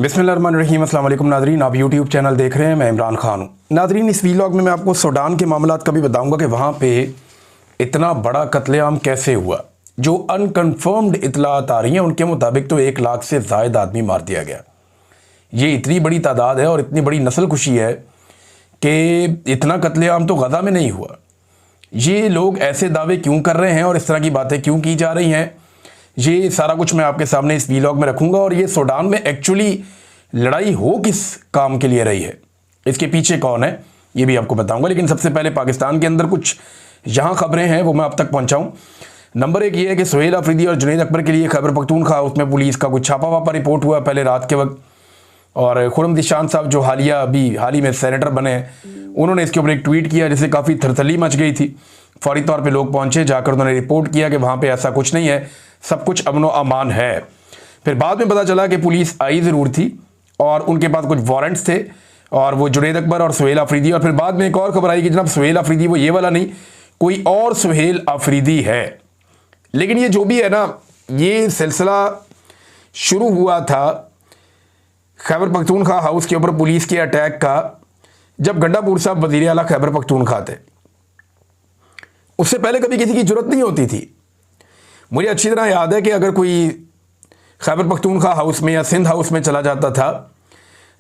बिस्मिल्लाहिर्रहमानिर्रहीम। अस्सलाम वालेकुम नाज़रीन, आप यूट्यूब चैनल देख रहे हैं, मैं इमरान खान हूँ। नाज़रीन, इस वीलॉग में मैं आपको सूडान के मामलात का भी बताऊँगा कि वहाँ पे इतना बड़ा कत्लेआम कैसे हुआ। जो अनकन्फर्म्ड इतलात आ रही हैं उनके मुताबिक तो 1 लाख से ज़ायद आदमी मार दिया गया। ये इतनी बड़ी तादाद है और इतनी बड़ी नस्ल खुशी है कि इतना कत्लेआम तो गज़ा में नहीं हुआ। ये लोग ऐसे दावे क्यों कर रहे हैं और इस तरह की बातें क्यों की जा रही हैं, ये सारा कुछ मैं आपके सामने इस वीलॉग में रखूंगा। और ये सूडान में एक्चुअली लड़ाई हो किस काम के लिए रही है, इसके पीछे कौन है, ये भी आपको बताऊंगा। लेकिन सबसे पहले पाकिस्तान के अंदर कुछ जहां खबरें हैं वो मैं आप तक पहुंचाऊं। नंबर 1 ये है कि सुहेल अफरीदी और जुनैद अकबर के लिए खैबर पख्तूनख्वा उसमें पुलिस का कुछ छापा वापा रिपोर्ट हुआ पहले रात के वक्त। और खुर्रम दिशान साहब जो हाल ही में सेनेटर बने हैं, उन्होंने इसके ऊपर एक ट्वीट किया जिससे काफ़ी थरथली मच गई थी। फौरी तौर पे लोग पहुंचे, जाकर उन्होंने रिपोर्ट किया कि वहाँ पे ऐसा कुछ नहीं है, सब कुछ अमन व अमान है। फिर बाद में पता चला कि पुलिस आई ज़रूर थी और उनके पास कुछ वारंट्स थे, और वो जुनैद अकबर और सुहेल अफरीदी। और फिर बाद में एक और खबर आई कि जनाब सुहेल अफरीदी वो ये वाला नहीं, कोई और सुहेल अफरीदी है। लेकिन ये जो भी है ना, ये सिलसिला शुरू हुआ था खैबर पख्तूनख्वा हाउस के ऊपर पुलिस के अटैक का, जब गंडापुर साहब वज़ीर आला खैबर पख्तूनख्वा थे। उससे पहले कभी किसी की जरूरत नहीं होती थी। मुझे अच्छी तरह याद है कि अगर कोई खैबर पख्तूनख्वा हाउस में या सिंध हाउस में चला जाता था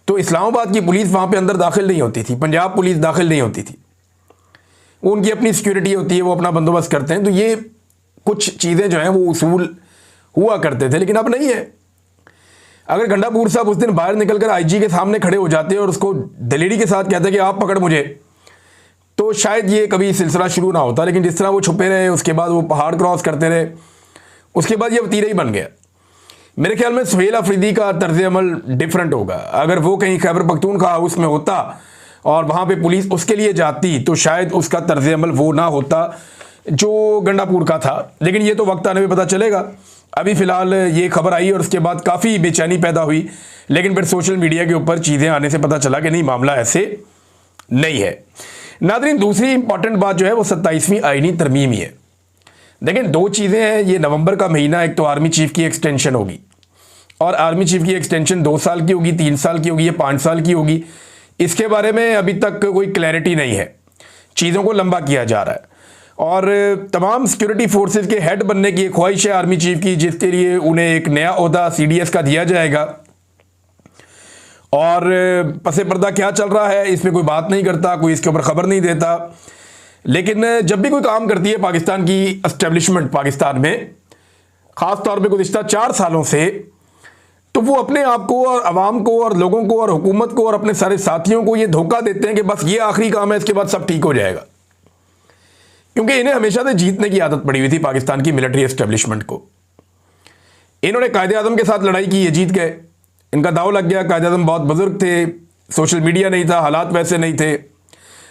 तो इस्लामाबाद की पुलिस वहाँ पे अंदर दाखिल नहीं होती थी, पंजाब पुलिस दाखिल नहीं होती थी। वो उनकी अपनी सिक्योरिटी होती है, वो अपना बंदोबस्त करते हैं। तो ये कुछ चीज़ें जो हैं वो उसूल हुआ करते थे, लेकिन अब नहीं है। अगर गंडापुर साहब उस दिन बाहर निकलकर आईजी के सामने खड़े हो जाते और उसको दलेरी के साथ कहते कि आप पकड़ मुझे, तो शायद ये कभी सिलसिला शुरू ना होता। लेकिन जिस तरह वो छुपे रहे, उसके बाद वो पहाड़ क्रॉस करते रहे, उसके बाद ये वतीरा ही बन गया। मेरे ख्याल में सुहेल अफरीदी का तर्ज अमल डिफरेंट होगा। अगर वो कहीं खैबर पख्तूनख्वा हाउस में होता और वहाँ पे पुलिस उसके लिए जाती तो शायद उसका तर्ज अमल वो ना होता जो गंडापुर का था। लेकिन ये तो वक्त आने पे पता चलेगा। अभी फ़िलहाल ये खबर आई और उसके बाद काफ़ी बेचैनी पैदा हुई, लेकिन फिर सोशल मीडिया के ऊपर चीज़ें आने से पता चला कि नहीं, मामला ऐसे नहीं है। नाज़रीन, दूसरी इंपॉर्टेंट बात जो है वो 27वीं आईनी तरमीम ही है। देखें, 2 चीज़ें हैं। ये नवंबर का महीना, एक तो आर्मी चीफ की एक्सटेंशन होगी, और आर्मी चीफ की एक्सटेंशन 2 साल की होगी, 3 साल की होगी या 5 साल की होगी, इसके बारे में अभी तक कोई क्लैरिटी नहीं है। चीज़ों को लंबा किया जा रहा है और तमाम सिक्योरिटी फोर्सेस के हेड बनने की एक ख्वाहिश है आर्मी चीफ की, जिसके लिए उन्हें एक नया ओहदा CDS का दिया जाएगा। और पसे पर्दा क्या चल रहा है इसमें कोई बात नहीं करता, कोई इसके ऊपर खबर नहीं देता। लेकिन जब भी कोई काम करती है पाकिस्तान की एस्टेब्लिशमेंट पाकिस्तान में, ख़ास तौर पे गुज़िश्ता 4 सालों से, तो वो अपने आप को और आवाम को और लोगों को और हुकूमत को और अपने सारे साथियों को ये धोखा देते हैं कि बस ये आखिरी काम है, इसके बाद सब ठीक हो जाएगा। क्योंकि इन्हें हमेशा से जीतने की आदत पड़ी हुई थी पाकिस्तान की मिलिट्री एस्टेब्लिशमेंट को। इन्होंने कायदे आज़म के साथ लड़ाई की, ये जीत गए, इनका दाव लग गया। कायदे आज़म बहुत बुजुर्ग थे, सोशल मीडिया नहीं था, हालात वैसे नहीं थे।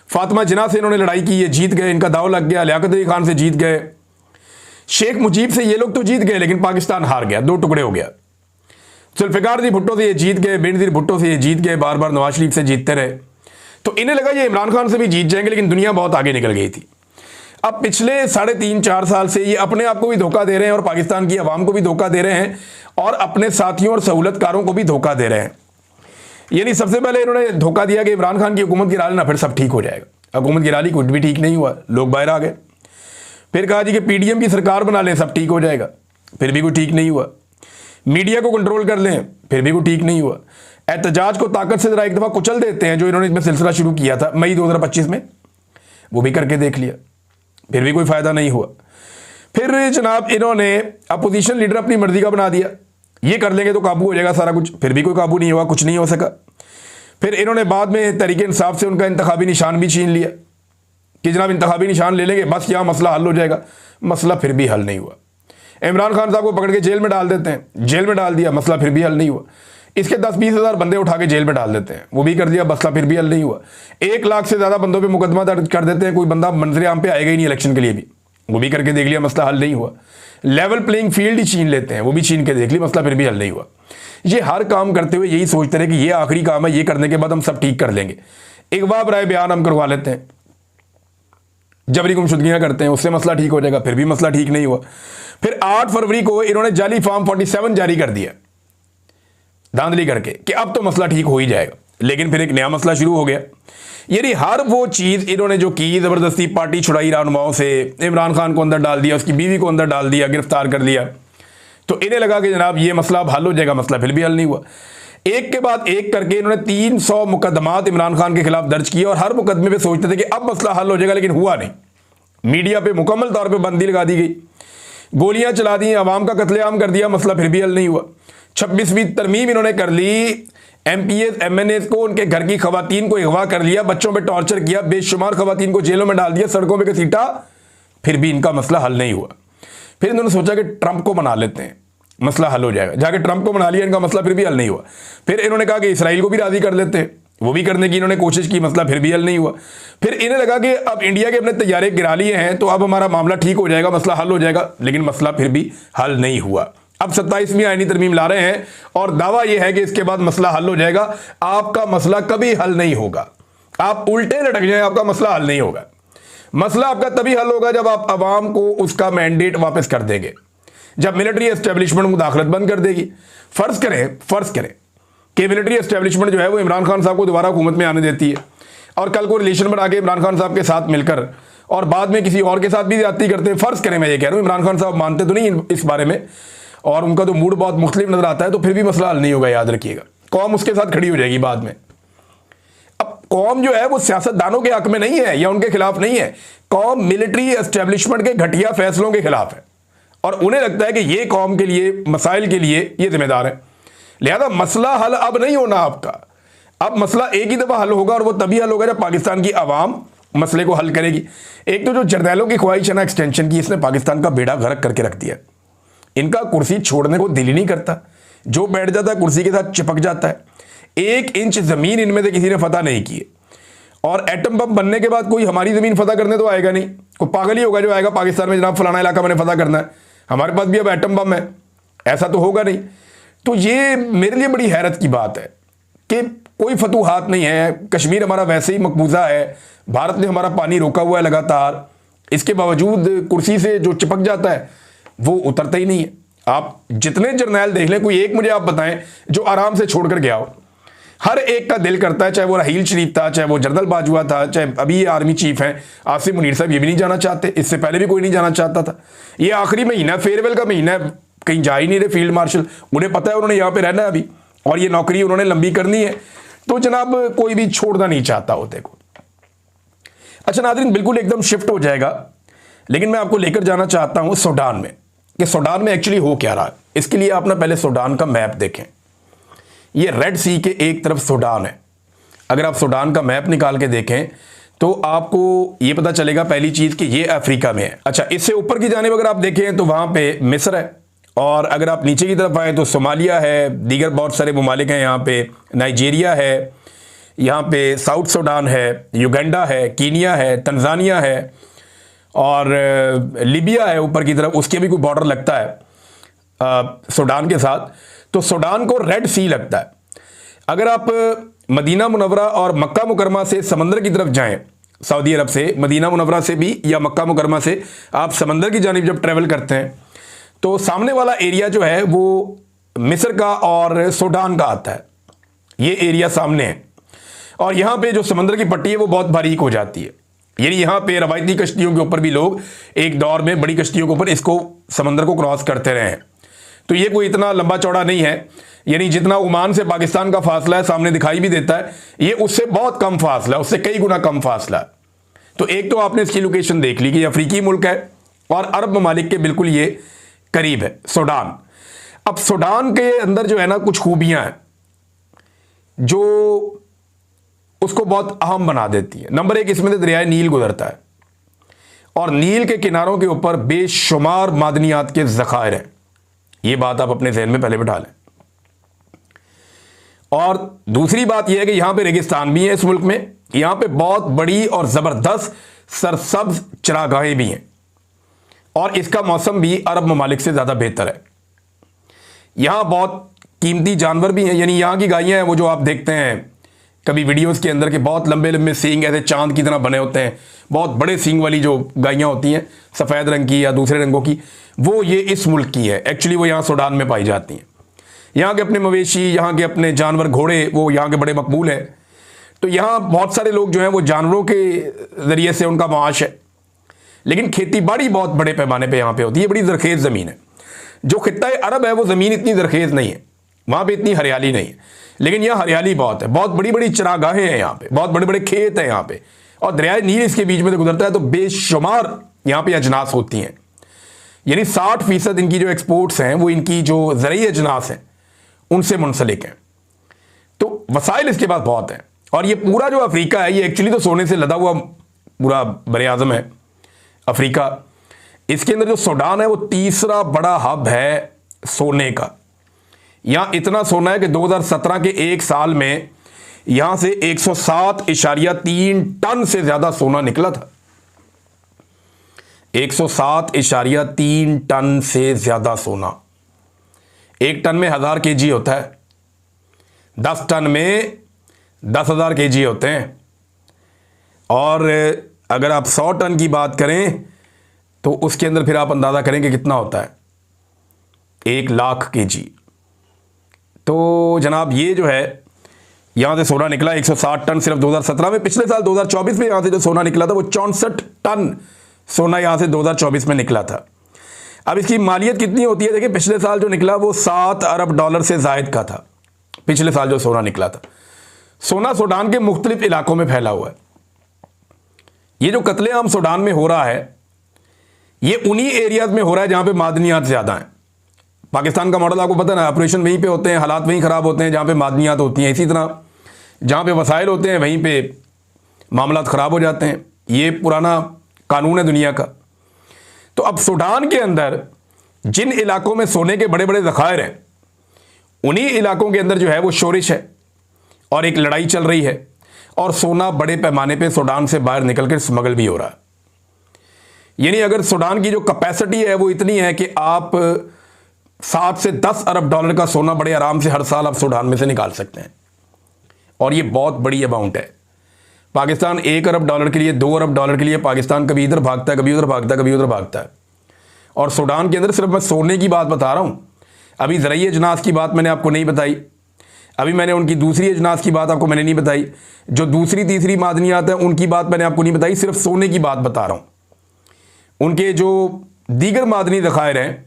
फातिमा जिन्ना से इन्होंने लड़ाई की, ये जीत गए, इनका दाव लग गया। लियाकत अली खान से जीत गए, शेख मुजीब से ये लोग तो जीत गए, लेकिन पाकिस्तान हार गया, 2 टुकड़े हो गया। जुल्फ़िकार जी भुट्टो से ये जीत गए, बेनज़ीर भुट्टो से ये जीत गए, बार बार नवाज शरीफ से जीतते रहे। तो इन्हें लगा ये इमरान खान से भी जीत जाएंगे, लेकिन दुनिया बहुत आगे निकल गई थी। अब पिछले 3.5-4 साल से ये अपने आप को भी धोखा दे रहे हैं और पाकिस्तान की आवाम को भी धोखा दे रहे हैं और अपने साथियों और सहूलतकारों को भी धोखा दे रहे हैं। यानी सबसे पहले इन्होंने धोखा दिया कि इमरान खान की हुकूमत गिरा लेना, फिर सब ठीक हो जाएगा। हुकूमत गिरा ली, कुछ भी ठीक नहीं हुआ, लोग बाहर आ गए। फिर कहा जी कि PDM की सरकार बना लें, सब ठीक हो जाएगा, फिर भी कोई ठीक नहीं हुआ। मीडिया को कंट्रोल कर लें, फिर भी कोई ठीक नहीं हुआ। एहतजाज को ताकत से जरा एक दफ़ा कुचल देते हैं, जो इन्होंने इसमें सिलसिला शुरू किया था मई 2025 में, वो भी करके देख लिया, फिर भी कोई फ़ायदा नहीं हुआ। फिर जनाब इन्होंने अपोजिशन लीडर अपनी मर्जी का बना दिया, ये कर लेंगे तो काबू हो जाएगा सारा कुछ, फिर भी कोई काबू नहीं हुआ, कुछ नहीं हो सका। फिर इन्होंने बाद में तहरीक इंसाफ से उनका इंतखाबी निशान भी छीन लिया कि जनाब इंतखाबी निशान ले लेंगे, बस यहाँ मसला हल हो जाएगा। मसला फिर भी हल नहीं हुआ। इमरान खान साहब को पकड़ के जेल में डाल देते हैं, जेल में डाल दिया, मसला फिर भी हल नहीं हुआ। इसके 10-20 हज़ार बंदे उठा के जेल में डाल देते हैं, वो भी कर दिया, मसला फिर भी हल नहीं हुआ। 1 लाख से ज़्यादा बंदों पे मुकदमा दर्ज कर देते हैं, कोई बंदा मंजर आम पे आएगा ही नहीं इलेक्शन के लिए भी, वो भी करके देख लिया, मसला हल नहीं हुआ। लेवल प्लेइंग फील्ड ही छीन लेते हैं, वो भी छीन के देख लिया, मसला फिर भी हल नहीं हुआ। ये हर काम करते हुए यही सोचते रहे कि ये आखिरी काम है, ये करने के बाद हम सब ठीक कर लेंगे। अगवा बराए बयान हम करवा लेते हैं, जबरी गुमशुदगियाँ करते हैं, उससे मसला ठीक हो जाएगा, फिर भी मसला ठीक नहीं हुआ। फिर 8 फरवरी को इन्होंने जाली फॉर्म 47 जारी कर दिया। धांधली करके कि अब तो मसला ठीक हो ही जाएगा, लेकिन फिर एक नया मसला शुरू हो गया। यानी हर वो चीज़ इन्होंने जो की, ज़बरदस्ती पार्टी छुड़ाई रहनुमाओं से, इमरान खान को अंदर डाल दिया, उसकी बीवी को अंदर डाल दिया, गिरफ्तार कर लिया, तो इन्हें लगा कि जनाब ये मसला अब हल हो जाएगा। मसला फिर भी हल नहीं हुआ। एक के बाद एक करके इन्होंने 300 मुकदमात इमरान खान के खिलाफ दर्ज किए और हर मुकदमे पे सोचते थे कि अब मसला हल हो जाएगा, लेकिन हुआ नहीं। मीडिया पे मुकम्मल तौर पे बंदी लगा दी गई, गोलियां चला दी, अवाम का कत्लेआम कर दिया, मसला फिर भी हल नहीं हुआ। 26वीं तरमीम इन्होंने कर ली, MPs MNAs को, उनके घर की खवातीन को अगवा कर लिया, बच्चों पे टॉर्चर किया, बेशुमार खवातीन को जेलों में डाल दिया, सड़कों पे घसीटा, फिर भी इनका मसला हल नहीं हुआ। फिर इन्होंने सोचा कि ट्रंप को मना लेते हैं, मसला हल हो जाएगा। जाके ट्रंप को मना लिया, इनका मसला फिर भी हल नहीं हुआ। फिर इन्होंने कहा कि इसराइल को भी राजी कर लेते हैं, वो भी करने की इन्होंने कोशिश की, मसला फिर भी हल नहीं हुआ। फिर इन्हें लगा कि अब इंडिया के अपने तैयारे गिरा लिए हैं तो अब हमारा मामला ठीक हो जाएगा, मसला हल हो जाएगा, लेकिन मसला फिर भी हल नहीं हुआ। अब 27वीं आईनी तरमीम ला रहे हैं और दावा यह है कि इसके बाद मसला हल हो जाएगा। आपका मसला कभी हल नहीं होगा, आप उल्टे लटक जाए, आपका मसला हल नहीं होगा। मसला आपका तभी हल होगा जब आप अवाम को उसका मैंडेट वापस कर देंगे, जब मिलिट्री एस्टेब्लिशमेंट मुदाखलत बंद कर देगी। फर्ज करें कि मिलिट्री एस्टेब्लिशमेंट जो है वो इमरान खान साहब को दोबारा हुकूमत में आने देती है और कल को रिलेशन बना के इमरान खान साहब के साथ मिलकर और बाद में किसी और के साथ भी ज्यादती करते हैं। फर्ज करें, मैं ये कह रहा हूँ, इमरान खान साहब मानते तो नहीं इस बारे में और उनका तो मूड बहुत मुख्तलिफ नजर आता है, तो फिर भी मसला हल नहीं होगा। याद रखिएगा, कौम उसके साथ खड़ी हो जाएगी बाद में। अब कौम जो है वो सियासतदानों के हक में नहीं है या उनके खिलाफ नहीं है, कौम मिलिट्री एस्टेब्लिशमेंट के घटिया फैसलों के खिलाफ है और उन्हें लगता है कि ये कौम के लिए, मसाइल के लिए ये जिम्मेदार है। लिहाजा मसला हल अब नहीं होना आपका, अब मसला एक ही दफा हल होगा और वो तभी हल होगा जब पाकिस्तान की आवाम मसले को हल करेगी। एक तो जो जर्नैलों की ख्वाहिश है ना एक्सटेंशन की, इसने पाकिस्तान का बेड़ा गर्क करके रख दिया। इनका कुर्सी छोड़ने को दिल ही नहीं करता, जो बैठ जाता है कुर्सी के साथ चिपक जाता है। 1 इंच जमीन इनमें से किसी ने फतह नहीं की है और एटम बम बनने के बाद कोई हमारी जमीन फतह करने तो आएगा नहीं, कोई पागल ही होगा जो आएगा पाकिस्तान में, जनाब फलाना इलाका मैंने फतह करना है, हमारे पास भी अब एटम बम है, ऐसा तो होगा नहीं। तो ये मेरे लिए बड़ी हैरत की बात है कि कोई फतूहात नहीं है, कश्मीर हमारा वैसे ही मकबूजा है, भारत ने हमारा पानी रोका हुआ है लगातार, इसके बावजूद कुर्सी से जो चिपक जाता है वो उतरता ही नहीं है। आप जितने जर्नैल देख लें, कोई एक मुझे आप बताएं जो आराम से छोड़कर गया हो। हर एक का दिल करता है, चाहे वो राहील शरीफ था, चाहे वो जनरल बाजवा था, चाहे अभी ये आर्मी चीफ हैं आसिम मुनीर साहब, ये भी नहीं जाना चाहते, इससे पहले भी कोई नहीं जाना चाहता था। ये आखिरी महीना, फेयरवेल का महीना है, कहीं जा ही नहीं रहे फील्ड मार्शल, उन्हें पता है उन्होंने यहाँ पे रहना है अभी और ये नौकरी उन्होंने लंबी करनी है, तो जनाब कोई भी छोड़ना नहीं चाहता होते को। अच्छा नाज़रीन, बिल्कुल एकदम शिफ्ट हो जाएगा, लेकिन मैं आपको लेकर जाना चाहता हूँ सूडान में, कि सूडान में एक्चुअली हो क्या रहा है। इसके लिए आप ना पहले सूडान का मैप देखें। ये रेड सी के एक तरफ सूडान है। अगर आप सूडान का मैप निकाल के देखें तो आपको ये पता चलेगा पहली चीज़ कि ये अफ्रीका में है। अच्छा, इससे ऊपर की जानिब अगर आप देखें तो वहाँ पे मिस्र है और अगर आप नीचे की तरफ आए तो सोमालिया है, दीगर बहुत सारे ममालिक हैं यहाँ पे, नाइजीरिया है, यहाँ पे साउथ सूडान है, युगांडा है, कीनिया है, तंजानिया है और लीबिया है ऊपर की तरफ, उसके भी कोई बॉर्डर लगता है सूडान के साथ। तो सूडान को रेड सी लगता है। अगर आप मदीना मुनव्वरा और मक्का मुकरमा से समंदर की तरफ जाएं, सऊदी अरब से मदीना मुनव्वरा से भी या मक्का मुकरमा से आप समंदर की जानिब जब ट्रैवल करते हैं तो सामने वाला एरिया जो है वो मिस्र का और सूडान का आता है। ये एरिया सामने है और यहाँ पे जो समंदर की पट्टी है वो बहुत बारीक हो जाती है। यानी यहाँ पे रवायती कश्तियों के ऊपर भी लोग एक दौर में बड़ी कश्तियों के ऊपर इसको समंदर को क्रॉस करते रहे हैं। तो ये कोई इतना लंबा चौड़ा नहीं है, यानी जितना ओमान से पाकिस्तान का फासला है सामने दिखाई भी देता है, ये उससे बहुत कम फासला है, उससे कई गुना कम फासला है। तो एक तो आपने इसकी लोकेशन देख ली कि ये अफ्रीकी मुल्क है और अरब ममालिक के बिल्कुल ये करीब है सूडान। अब सूडान के अंदर जो है ना कुछ खूबियां हैं जो उसको बहुत अहम बना देती है। नंबर 1, इसमें से दरियाए नील गुजरता है और नील के किनारों के ऊपर बेशुमार मादनियात के ज़खायर हैं। ये बात आप अपने जहन में पहले बिठा लें। और दूसरी बात यह है कि यहां पे रेगिस्तान भी है इस मुल्क में, यहां पे बहुत बड़ी और ज़बरदस्त सरसब्ज चरागाहें भी हैं और इसका मौसम भी अरब ममालिक से ज़्यादा बेहतर है। यहां बहुत कीमती जानवर भी हैं, यानी यहां की गायें हैं वो जो आप देखते हैं कभी वीडियोस के अंदर के बहुत लंबे लंबे सींग ऐसे चांद की तरह बने होते हैं, बहुत बड़े सींग वाली जो गायें होती हैं सफ़ेद रंग की या दूसरे रंगों की, वो ये इस मुल्क की है। एक्चुअली वो यहाँ सूडान में पाई जाती हैं। यहाँ के अपने मवेशी, यहाँ के अपने जानवर, घोड़े, वो यहाँ के बड़े मकबूल हैं। तो यहाँ बहुत सारे लोग जो हैं वो जानवरों के ज़रिए से उनका माश है। लेकिन खेती बाड़ी बहुत बड़े पैमाने पे यहाँ पे होती है, बड़ी ज़रखेज़ ज़मीन है। जो खित्ता अरब है वो ज़मीन इतनी ज़रखेज़ नहीं है, वहाँ पे इतनी हरियाली नहीं है, लेकिन यहाँ हरियाली बहुत है। बहुत बड़ी बड़ी चरागाहें हैं यहाँ पे, बहुत बड़े बड़े खेत हैं यहाँ पे, और दरियाए नील इसके बीच में से गुजरता है। तो बेशुमार यहाँ पे अजनास होती हैं, यानी 60% इनकी जो एक्सपोर्ट्स हैं वो इनकी जो ज़रई अजनास हैं उनसे मुंसलिक हैं। तो वसाइल इसके पास बहुत हैं। और ये पूरा जो अफ्रीका है, ये एक्चुअली तो सोने से लदा हुआ पूरा बरे आज़म है अफ्रीका। इसके अंदर जो सूडान है वो तीसरा बड़ा हब है सोने का। यहाँ इतना सोना है कि 2017 के एक साल में यहाँ से 107.3 टन से ज़्यादा सोना निकला था। 107.3 टन से ज़्यादा सोना। एक टन में 1000 kg होता है, 10 टन में 10,000 kg होते हैं। और अगर आप 100 टन की बात करें तो उसके अंदर फिर आप अंदाज़ा करें कि कितना होता है, 1,00,000 kg। तो जनाब ये जो है यहाँ से सोना निकला 160 टन सिर्फ 2017 में। पिछले साल 2024 में यहाँ से जो सोना निकला था वो 64 टन सोना यहाँ से 2024 में निकला था। अब इसकी मालियत कितनी होती है, देखिए पिछले साल जो निकला वो $7 अरब से ज़ायद का था। पिछले साल जो सोना निकला था। सोना सूडान के मुख्तलिफ इलाकों में फैला हुआ है। ये जो कत्लेआम सूडान में हो रहा है ये उन्हीं एरियाज में हो रहा है जहाँ पे मादनियात ज़्यादा हैं। पाकिस्तान का मॉडल आपको पता है ना, ऑपरेशन वहीं पे होते हैं, हालात वहीं ख़राब होते हैं जहाँ पे मादनियात होती हैं। इसी तरह जहाँ पे वसाइल होते हैं वहीं पे मामलात ख़राब हो जाते हैं। ये पुराना कानून है दुनिया का। तो अब सूडान के अंदर जिन इलाकों में सोने के बड़े बड़े ज़खायर हैं उन्हीं इलाकों के अंदर जो है वो शोरिश है और एक लड़ाई चल रही है, और सोना बड़े पैमाने पे सूडान से बाहर निकल कर स्मगल भी हो रहा है। यानी अगर सूडान की जो कैपेसिटी है वो इतनी है कि आप 7 से 10 अरब डॉलर का सोना बड़े आराम से हर साल आप सूडान में से निकाल सकते हैं, और ये बहुत बड़ी अमाउंट है। पाकिस्तान 1 अरब डॉलर के लिए, 2 अरब डॉलर के लिए पाकिस्तान कभी इधर भागता है, कभी उधर भागता है, कभी उधर भागता है। और सूडान के अंदर सिर्फ मैं सोने की बात बता रहा हूँ, अभी ज़रई अजनास की बात मैंने आपको नहीं बताई, अभी मैंने उनकी दूसरी अजनास की बात आपको मैंने नहीं बताई, जो दूसरी तीसरी मादनियात हैं उनकी बात मैंने आपको नहीं बताई, सिर्फ सोने की बात बता रहा हूँ। उनके जो दीगर मादनी ज़खायर हैं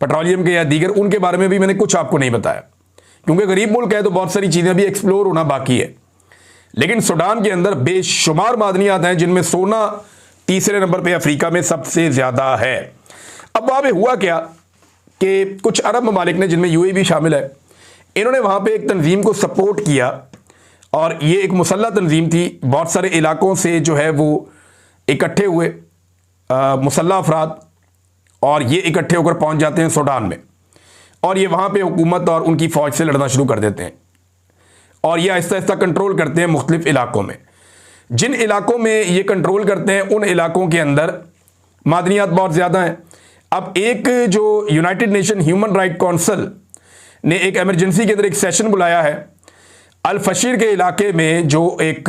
पेट्रोलियम के या दीगर, उनके बारे में भी मैंने कुछ आपको नहीं बताया, क्योंकि गरीब मुल्क है तो बहुत सारी चीज़ें भी एक्सप्लोर होना बाकी है। लेकिन सूडान के अंदर बेशुमार मादनियात हैं जिनमें सोना तीसरे नंबर पे अफ्रीका में सबसे ज़्यादा है। अब वहाँ पे हुआ क्या कि कुछ अरब ममालिक ने, जिनमें यूएई भी शामिल है, इन्होंने वहाँ पे एक तंजीम को सपोर्ट किया, और ये एक मुसल्लह तंजीम थी। बहुत सारे इलाकों से जो है वो इकट्ठे हुए मुसल्लह अफराद, और ये इकट्ठे होकर पहुँच जाते हैं सूडान में, और ये वहाँ पे हुकूमत और उनकी फ़ौज से लड़ना शुरू कर देते हैं, और ये आहिस्ता आहिस्ता कंट्रोल करते हैं मुख्तलिफ इलाकों में। जिन इलाकों में ये कंट्रोल करते हैं उन इलाकों के अंदर मादनियात बहुत ज़्यादा हैं। अब एक जो United nation human right council ने एक एमरजेंसी के अंदर एक सेशन बुलाया है अल फशीर के इलाके में जो एक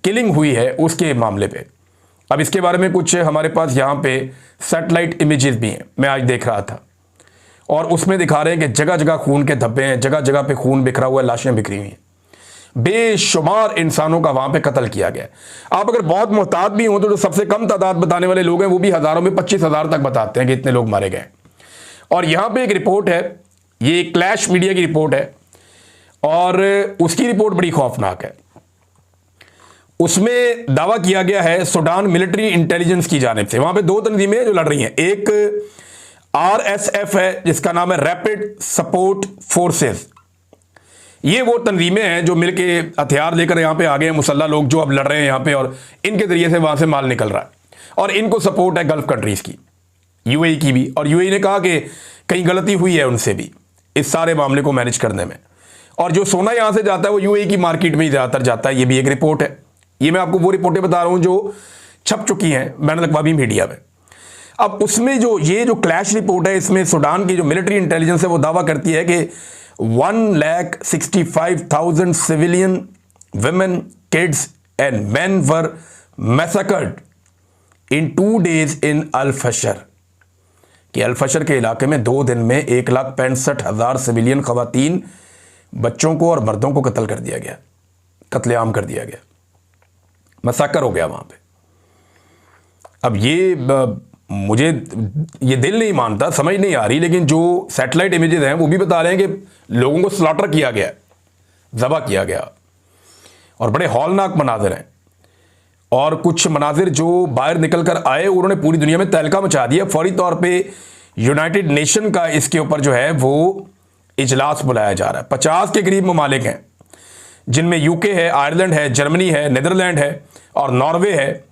किलिंग हुई है उसके मामले पे। अब इसके बारे में कुछ हमारे पास यहाँ पे सैटेलाइट इमेजेस भी हैं, मैं आज देख रहा था, और उसमें दिखा रहे हैं कि जगह जगह खून के धब्बे हैं, जगह जगह पे खून बिखरा हुआ है, लाशें बिखरी हुई हैं। बेशुमार इंसानों का वहाँ पे कत्ल किया गया। आप अगर बहुत मोहतात भी हों तो जो सबसे कम तादाद बताने वाले लोग हैं वो भी हज़ारों में 25,000 तक बताते हैं कि इतने लोग मारे गए। और यहाँ पे एक रिपोर्ट है, ये क्लैश मीडिया की रिपोर्ट है, और उसकी रिपोर्ट बड़ी खौफनाक है। उसमें दावा किया गया है सूडान मिलिट्री इंटेलिजेंस की जानिब से, वहाँ पे 2 तंजीमें जो लड़ रही हैं, एक RSF है जिसका नाम है रैपिड सपोर्ट फोर्सेस। ये वो तंजीमें हैं जो मिलके हथियार लेकर यहाँ पे आ गए हैं, मुसल्ला लोग जो अब लड़ रहे हैं यहाँ पे, और इनके जरिए से वहाँ से माल निकल रहा है, और इनको सपोर्ट है गल्फ कंट्रीज़ की, यूएई की भी। और यूएई ने कहा कि कहीं गलती हुई है उनसे भी इस सारे मामले को मैनेज करने में, और जो सोना यहाँ से जाता है वो यूएई की मार्केट में ही ज़्यादातर जाता है। ये भी एक रिपोर्ट है। ये मैं आपको वो रिपोर्टें बता रहा हूँ जो छप चुकी हैं बैनुल-अक़वामी मीडिया में। अब उसमें जो क्लैश रिपोर्ट है, इसमें सूडान की जो मिलिट्री इंटेलिजेंस है वो दावा करती है कि 1,65,000 civilian women, kids and men were massacred in 2 days in Al Fashar। कि अल-फशर के इलाके में 2 दिन में 1,65,000 सिविलियन ख़वातीन, बच्चों को और मर्दों को कत्ल कर दिया गया, कत्लेआम कर दिया गया, मसाकर हो गया वहाँ पे। अब ये मुझे ये दिल नहीं मानता, समझ नहीं आ रही, लेकिन जो सैटेलाइट इमेजेस हैं वो भी बता रहे हैं कि लोगों को स्लॉटर किया गया, ज़बह किया गया, और बड़े हौलनाक मनाजिर हैं। और कुछ मनाजिर जो बाहर निकल कर आए उन्होंने पूरी दुनिया में तहलका मचा दिया। फौरी तौर पे यूनाइटेड नेशन का इसके ऊपर जो है वो इजलास बुलाया जा रहा है। 50 के करीब ममालिक हैं, जिनमें यूके है, आयरलैंड है, जर्मनी है, नीदरलैंड है और नॉर्वे है।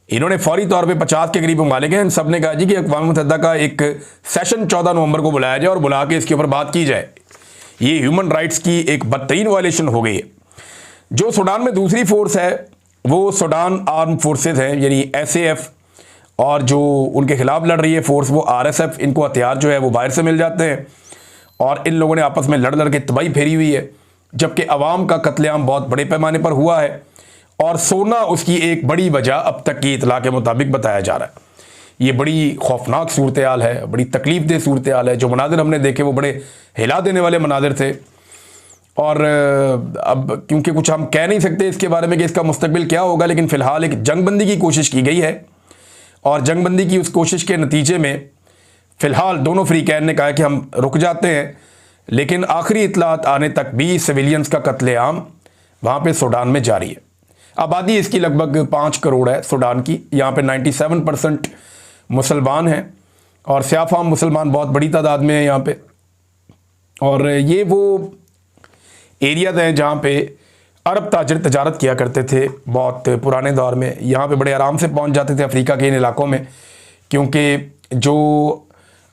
इन्होंने फौरी तौर पे 50 के करीब ममालिक हैं, इन सब ने कहा जी कि अक़वाम मुत्तहिदा का एक सेशन 14 नवंबर को बुलाया जाए और बुला के इसके ऊपर बात की जाए। ये ह्यूमन राइट्स की एक बदतरीन वायलेशन हो गई है। जो सूडान में दूसरी फोर्स है वो सूडान आर्म फोर्सेस हैं, यानी SAF, और जो उनके खिलाफ लड़ रही है फोर्स वो RSF। इनको हथियार जो है वो बाहर से मिल जाते हैं और इन लोगों ने आपस में लड़ लड़ के तबाही फेरी हुई है, जबकि अवाम का कत्लेआम बहुत बड़े पैमाने पर हुआ है और सोना उसकी एक बड़ी वजह अब तक की इतला के मुताबिक बताया जा रहा है। ये बड़ी खौफनाक सूरत हाल है, बड़ी तकलीफ दह सूरत हाल है। जो मनाजिर हमने देखे वो बड़े हिला देने वाले मनाजिर थे, और अब क्योंकि कुछ हम कह नहीं सकते इसके बारे में कि इसका मुस्तकबिल क्या होगा, लेकिन फ़िलहाल एक जंगबंदी की कोशिश की गई है और जंगबंदी की उस कोशिश के नतीजे में फ़िलहाल दोनों फ्रीकैन ने कहा कि हम रुक जाते हैं, लेकिन आखिरी इतलात आने तक भी सिविलियंस का कत्लेआम वहाँ पे सूडान में जारी है। आबादी इसकी लगभग 5 करोड़ है सूडान की। यहाँ पे 97% मुसलमान हैं और स्याफ़ाम मुसलमान बहुत बड़ी तादाद में है यहाँ पे। और ये वो एरियाज़ हैं जहाँ पे अरब ताजिर तजारत किया करते थे बहुत पुराने दौर में। यहाँ पे बड़े आराम से पहुँच जाते थे अफ्रीका के इन इलाकों में, क्योंकि जो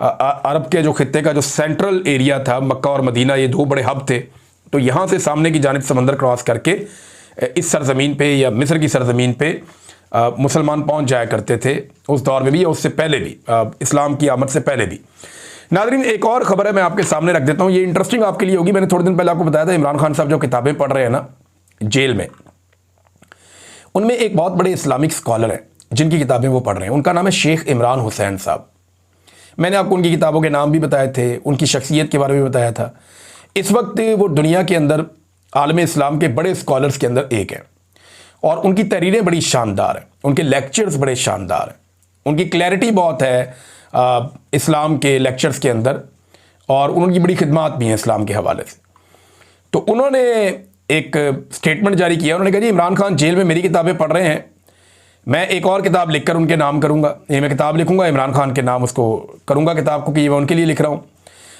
अरब के जो खित्ते का जो सेंट्रल एरिया था, मक्का और मदीना, ये 2 बड़े हब थे। तो यहाँ से सामने की जानिब समंदर क्रॉस करके इस सरज़मीन पे या मिस्र की सरज़मीन पे मुसलमान पहुँच जाया करते थे उस दौर में भी, या उससे पहले भी, इस्लाम की आमद से पहले भी। नाज़रीन, एक और ख़बर है मैं आपके सामने रख देता हूँ, ये इंटरेस्टिंग आपके लिए होगी। मैंने थोड़े दिन पहले आपको बताया था इमरान खान साहब जो किताबें पढ़ रहे हैं ना जेल में, उनमें एक बहुत बड़े इस्लामिक स्कॉलर हैं जिनकी किताबें वो पढ़ रहे हैं। उनका नाम है शेख इमरान हुसैन साहब। मैंने आपको उनकी किताबों के नाम भी बताए थे, उनकी शख्सियत के बारे में बताया था। इस वक्त वो दुनिया के अंदर आलम इस्लाम के बड़े स्कॉलर्स के अंदर एक हैं और उनकी तहरीरें बड़ी शानदार हैं, उनके लेक्चर्स बड़े शानदार हैं, उनकी क्लैरिटी बहुत है इस्लाम के लेक्चर्स के अंदर, और उनकी बड़ी खिदमत भी हैं इस्लाम के हवाले से। तो उन्होंने एक स्टेटमेंट जारी किया। उन्होंने कहा जी इमरान खान जेल में मेरी किताबें पढ़ रहे हैं, मैं एक और किताब लिखकर उनके नाम करूँगा। ये मैं किताब लिखूँगा इमरान खान के नाम उसको करूँगा किताब को कि मैं उनके लिए लिख रहा हूँ।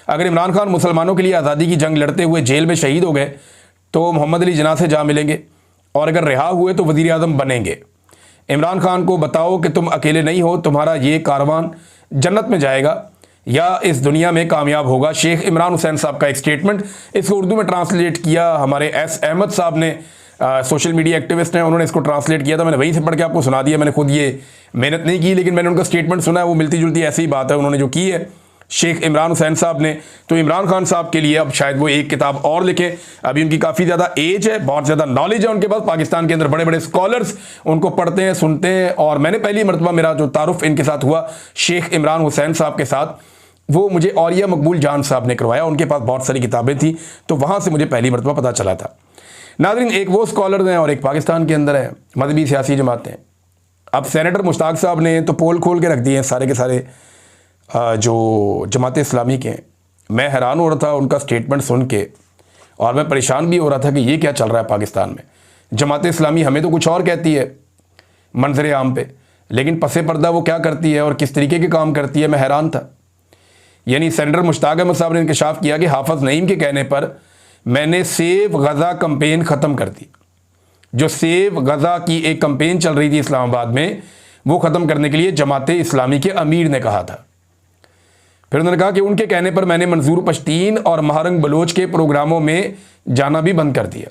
अगर इमरान खान मुसलमानों के लिए आज़ादी की जंग लड़ते हुए जेल में शहीद हो गए तो मोहम्मद अली जिन्ना से जा मिलेंगे, और अगर रिहा हुए तो वज़ीर आज़म बनेंगे। इमरान खान को बताओ कि तुम अकेले नहीं हो, तुम्हारा ये कारवान जन्नत में जाएगा या इस दुनिया में कामयाब होगा। शेख इमरान हुसैन साहब का एक स्टेटमेंट, इसको उर्दू में ट्रांसलेट किया हमारे एस अहमद साहब ने, सोशल मीडिया एक्टिविस्ट हैं, उन्होंने इसको ट्रांसलेट किया था। मैंने वहीं से पढ़ के आपको सुना दिया। मैंने खुद ये मेहनत नहीं की, लेकिन मैंने उनका स्टेटमेंट सुना है, वो मिलती जुलती ऐसी ही बात है उन्होंने जो की है शेख इमरान हुसैन साहब ने। तो इमरान खान साहब के लिए अब शायद वो एक किताब और लिखें। अभी उनकी काफ़ी ज़्यादा एज है, बहुत ज़्यादा नॉलेज है उनके पास। पाकिस्तान के अंदर बड़े बड़े स्कॉलर्स उनको पढ़ते हैं, सुनते हैं, और मैंने पहली मरतबा मेरा जो तारुफ इनके साथ हुआ शेख इमरान हुसैन साहब के साथ, वो मुझे औरिया मकबूल जान साहब ने करवाया। उनके पास बहुत सारी किताबें थी, तो वहाँ से मुझे पहली मरतबा पता चला था। नाज़रीन, एक वो स्कॉलर हैं और एक पाकिस्तान के अंदर है मजहबी सियासी जमातें। अब सेनेटर मुश्ताक साहब ने तो पोल खोल के रख दिए हैं सारे के सारे जो जमात इस्लामी के हैं। मैं हैरान हो रहा था उनका स्टेटमेंट सुन के, और मैं परेशान भी हो रहा था कि ये क्या चल रहा है पाकिस्तान में। जमात इस्लामी हमें तो कुछ और कहती है मंजर आम पे, लेकिन पसे पर्दा वो क्या करती है और किस तरीके के काम करती है, मैं हैरान था। यानी सेनेटर मुश्ताक अहमद साहब ने इंकशाफ किया कि हाफिज़ नईम के कहने पर मैंने सेव गज़ा कंपेन ख़त्म कर दी। जो सेव गज़ा की एक कंपेन चल रही थी इस्लामाबाद में, वो ख़त्म करने के लिए जमात इस्लामी के अमीर ने कहा था। फिर उन्होंने कहा कि उनके कहने पर मैंने मंजूर पश्तीन और महारंग बलोच के प्रोग्रामों में जाना भी बंद कर दिया।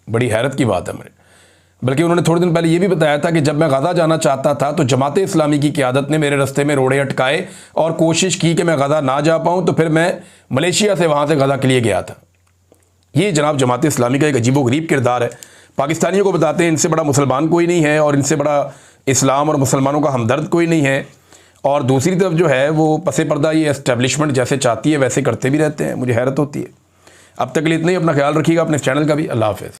बड़ी हैरत की बात है मेरे। बल्कि उन्होंने थोड़े दिन पहले ये भी बताया था कि जब मैं गज़ा जाना चाहता था तो जमात इस्लामी की क़यादत ने मेरे रास्ते में रोड़े अटकाए और कोशिश की कि मैं गज़ा ना जा पाऊँ, तो फिर मैं मलेशिया से वहाँ से गज़ा के लिए गया था। ये जनाब जमात इस्लामी का एक अजीबोगरीब किरदार है। पाकिस्तानियों को बताते हैं इनसे बड़ा मुसलमान कोई नहीं है और इनसे बड़ा इस्लाम और मुसलमानों का हमदर्द कोई नहीं है, और दूसरी तरफ जो है वो पसे पर्दा ये एस्टेब्लिशमेंट जैसे चाहती है वैसे करते भी रहते हैं। मुझे हैरत होती है। अब तक के लिए इतना ही। अपना ख्याल रखिएगा, अपने चैनल का भी। अल्लाह हाफ़िज़।